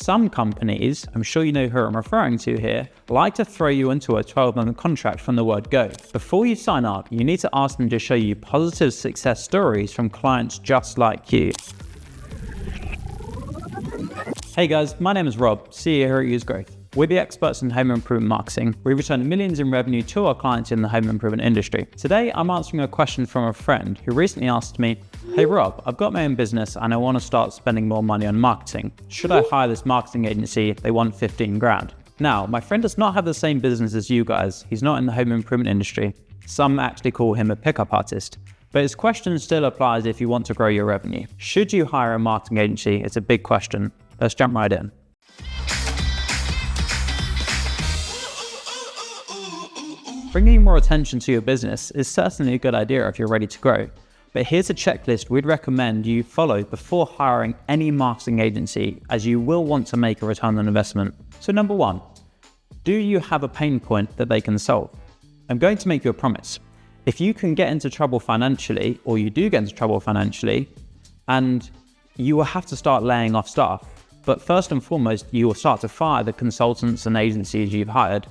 some companies, I'm sure you know who I'm referring to here, like to throw you into a 12-month contract from the word go. Before you sign up, you need to ask them to show you positive success stories from clients just like you. Hey guys, my name is Rob, CEO here at Use Growth. We're the experts in home improvement marketing. We return millions in revenue to our clients in the home improvement industry. Today, I'm answering a question from a friend who recently asked me, hey Rob, I've got my own business and I want to start spending more money on marketing. Should I hire this marketing agency? They want 15 grand. Now, my friend does not have the same business as you guys. He's not in the home improvement industry. Some actually call him a pickup artist. But his question still applies if you want to grow your revenue. Should you hire a marketing agency? It's a big question. Let's jump right in. Bringing more attention to your business is certainly a good idea if you're ready to grow. But here's a checklist we'd recommend you follow before hiring any marketing agency, as you will want to make a return on investment. So number one, do you have a pain point that they can solve? I'm going to make you a promise. If you can get into trouble financially, or you do get into trouble financially, and you will have to start laying off staff. But first and foremost, you will start to fire the consultants and agencies you've hired,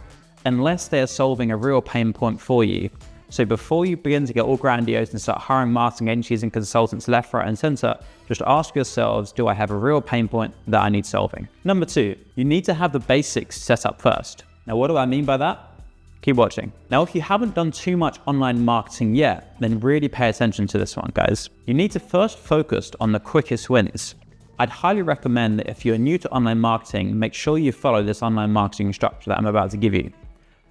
unless they are solving a real pain point for you. So before you begin to get all grandiose and start hiring marketing agencies and consultants left, right, and center, just ask yourselves, do I have a real pain point that I need solving? Number two, you need to have the basics set up first. Now, what do I mean by that? Keep watching. Now, if you haven't done too much online marketing yet, then really pay attention to this one, guys. You need to first focus on the quickest wins. I'd highly recommend that if you're new to online marketing, make sure you follow this online marketing structure that I'm about to give you.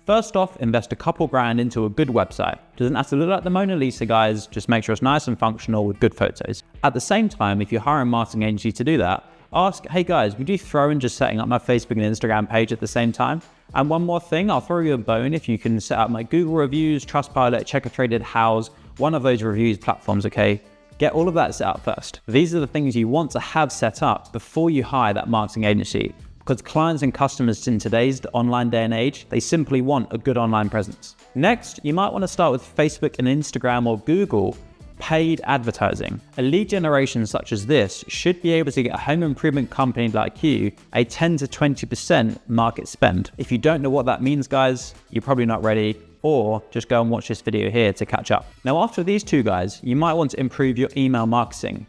First off, invest a couple grand into a good website. Doesn't have to look like the Mona Lisa, guys. Just make sure it's nice and functional with good photos. At the same time, if you're hiring a marketing agency to do that, ask, hey guys, would you throw in just setting up my Facebook and Instagram page at the same time? And one more thing, I'll throw you a bone if you can set up my Google reviews, Trustpilot, Checker Traded House, one of those reviews platforms, okay? Get all of that set up first. These are the things you want to have set up before you hire that marketing agency. Because clients and customers in today's online day and age, they simply want a good online presence. Next, you might want to start with Facebook and Instagram or Google paid advertising. A lead generation such as this should be able to get a home improvement company like you a 10 to 20% market spend. If you don't know what that means, guys, you're probably not ready, or just go and watch this video here to catch up. Now, after these two guys, you might want to improve your email marketing.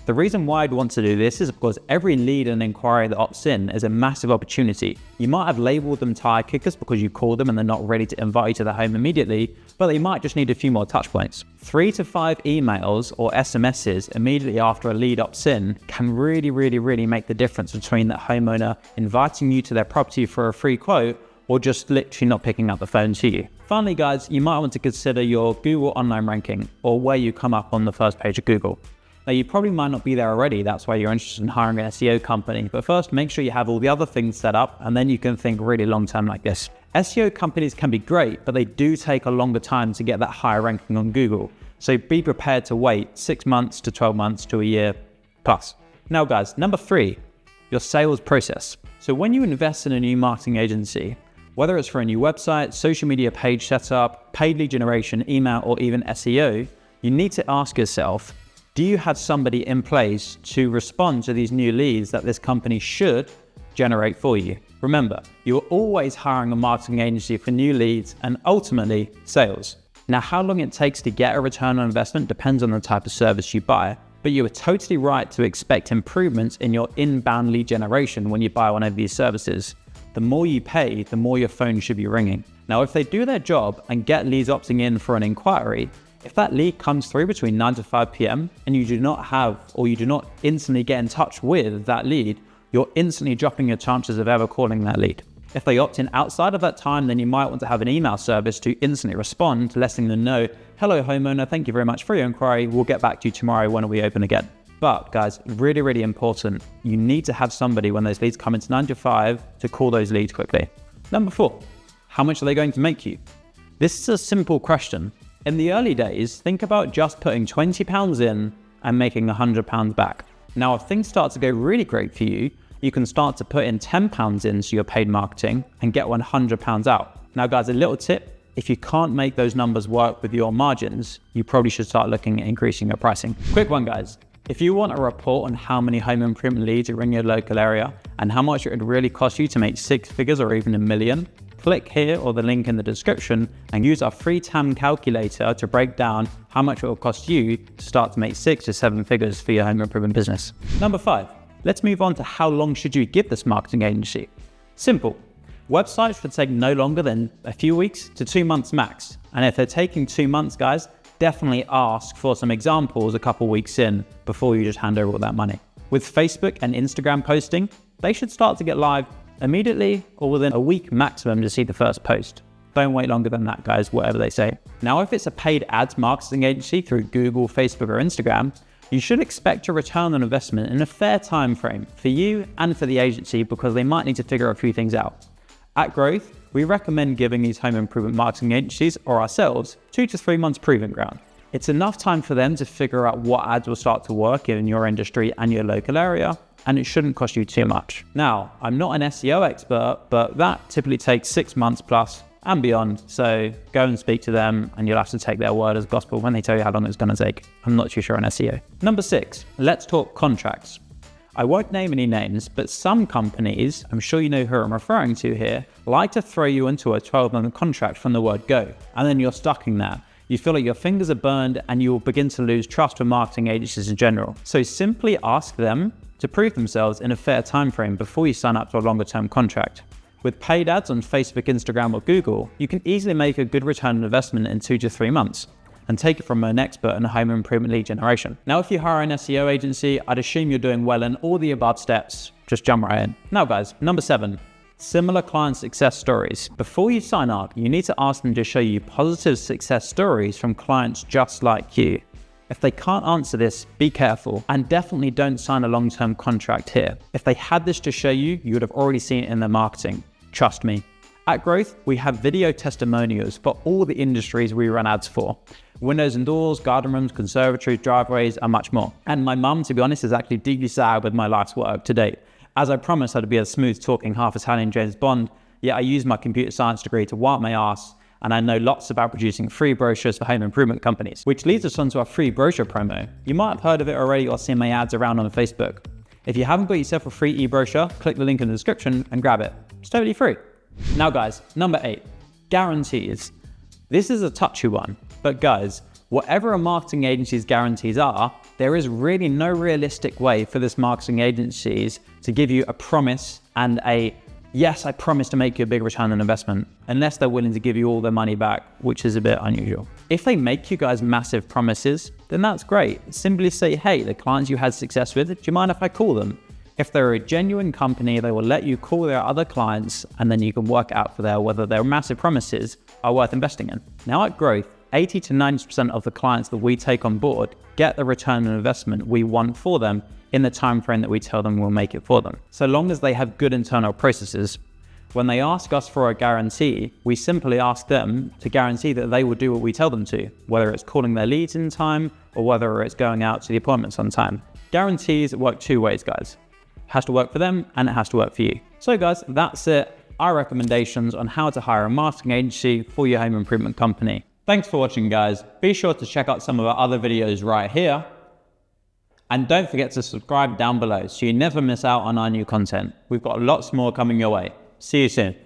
The reason why I'd want to do this is because every lead and inquiry that opts in is a massive opportunity. You might have labeled them tire kickers because you called them and they're not ready to invite you to the home immediately, but they might just need a few more touch points. 3 to 5 emails or SMSs immediately after a lead opts in can really make the difference between that homeowner inviting you to their property for a free quote or just literally not picking up the phone to you. Finally, guys, you might want to consider your Google online ranking or where you come up on the first page of Google. Now, you probably might not be there already. That's why you're interested in hiring an SEO company. But first, make sure you have all the other things set up, and then you can think really long term like this. SEO companies can be great, but they do take a longer time to get that higher ranking on Google. So be prepared to wait 6 months to 12 months to a year plus. Now, guys, number 3, your sales process. So when you invest in a new marketing agency, whether it's for a new website, social media page setup, paid lead generation, email, or even SEO, you need to ask yourself, do you have somebody in place to respond to these new leads that this company should generate for you? Remember, you're always hiring a marketing agency for new leads and ultimately sales. Now, how long it takes to get a return on investment depends on the type of service you buy, but you are totally right to expect improvements in your inbound lead generation when you buy one of these services. The more you pay, the more your phone should be ringing. Now, if they do their job and get leads opting in for an inquiry, if that lead comes through between 9 to 5 p.m. and you do not instantly get in touch with that lead, you're instantly dropping your chances of ever calling that lead. If they opt in outside of that time, then you might want to have an email service to instantly respond, letting them know, hello homeowner, thank you very much for your inquiry. We'll get back to you tomorrow when we open again. But guys, really important, you need to have somebody when those leads come into 9 to 5 to call those leads quickly. Number 4, how much are they going to make you? This is a simple question. In the early days, think about just putting £20 in and making £100 back. Now, if things start to go really great for you, you can start to put in £10 into your paid marketing and get £100 out. Now, guys, a little tip, if you can't make those numbers work with your margins, you probably should start looking at increasing your pricing. Quick one, guys. If you want a report on how many home improvement leads are in your local area and how much it would really cost you to make 6 figures or even $1 million, click here or the link in the description and use our free TAM calculator to break down how much it will cost you to start to make 6 to 7 figures for your home improvement business. Number 5, let's move on to how long should you give this marketing agency. Simple. Websites should take no longer than a few weeks to 2 months max. And if they're taking 2 months, guys, definitely ask for some examples a couple weeks in before you just hand over all that money. With Facebook and Instagram posting, they should start to get live immediately or within a week maximum to see the first post. Don't wait longer than that, guys, whatever they say. Now, if it's a paid ads marketing agency through Google, Facebook, or Instagram, you should expect a return on investment in a fair time frame for you and for the agency because they might need to figure a few things out. At Growth, we recommend giving these home improvement marketing agencies or ourselves 2 to 3 months proving ground. It's enough time for them to figure out what ads will start to work in your industry and your local area, and it shouldn't cost you too much. Now, I'm not an SEO expert, but that typically takes 6 months plus and beyond. So go and speak to them and you'll have to take their word as gospel when they tell you how long it's going to take. I'm not too sure on SEO. Number 6, let's talk contracts. I won't name any names, but some companies, I'm sure you know who I'm referring to here, like to throw you into a 12-month contract from the word go, and then you're stuck in that. You feel like your fingers are burned and you will begin to lose trust with marketing agencies in general. So simply ask them to prove themselves in a fair time frame before you sign up to a longer-term contract. With paid ads on Facebook, Instagram, or Google, you can easily make a good return on investment in 2 to 3 months. And take it from an expert in home improvement lead generation. Now, if you hire an SEO agency, I'd assume you're doing well in all the above steps. Just jump right in. Now, guys, number 7, similar client success stories. Before you sign up, you need to ask them to show you positive success stories from clients just like you. If they can't answer this, be careful and definitely don't sign a long-term contract here. If they had this to show you, you would have already seen it in their marketing. Trust me. At Growth, we have video testimonials for all the industries we run ads for. Windows and doors, garden rooms, conservatories, driveways, and much more. And my mum, to be honest, is actually deeply sad with my life's work to date. As I promised I'd be a smooth-talking, half-Italian James Bond, yet I used my computer science degree to wipe my ass, and I know lots about producing free brochures for home improvement companies. Which leads us on to our free brochure promo. You might have heard of it already or seen my ads around on Facebook. If you haven't got yourself a free e-brochure, click the link in the description and grab it. It's totally free. Now guys, number 8, guarantees. This is a touchy one, but guys, whatever a marketing agency's guarantees are, there is really no realistic way for this marketing agencies to give you a promise and a, yes, I promise to make you a big return on investment, unless they're willing to give you all their money back, which is a bit unusual. If they make you guys massive promises, then that's great. Simply say, hey, the clients you had success with, do you mind if I call them? If they're a genuine company, they will let you call their other clients and then you can work out for there whether their massive promises are worth investing in. Now at Growth, 80 to 90% of the clients that we take on board get the return on investment we want for them in the time frame that we tell them we'll make it for them. So long as they have good internal processes. When they ask us for a guarantee, we simply ask them to guarantee that they will do what we tell them to, whether it's calling their leads in time or whether it's going out to the appointments on time. Guarantees work 2 ways, guys. It has to work for them and it has to work for you. So guys, that's it. Our recommendations on how to hire a marketing agency for your home improvement company. Thanks for watching, guys. Be sure to check out some of our other videos right here. And don't forget to subscribe down below so you never miss out on our new content. We've got lots more coming your way. See you soon.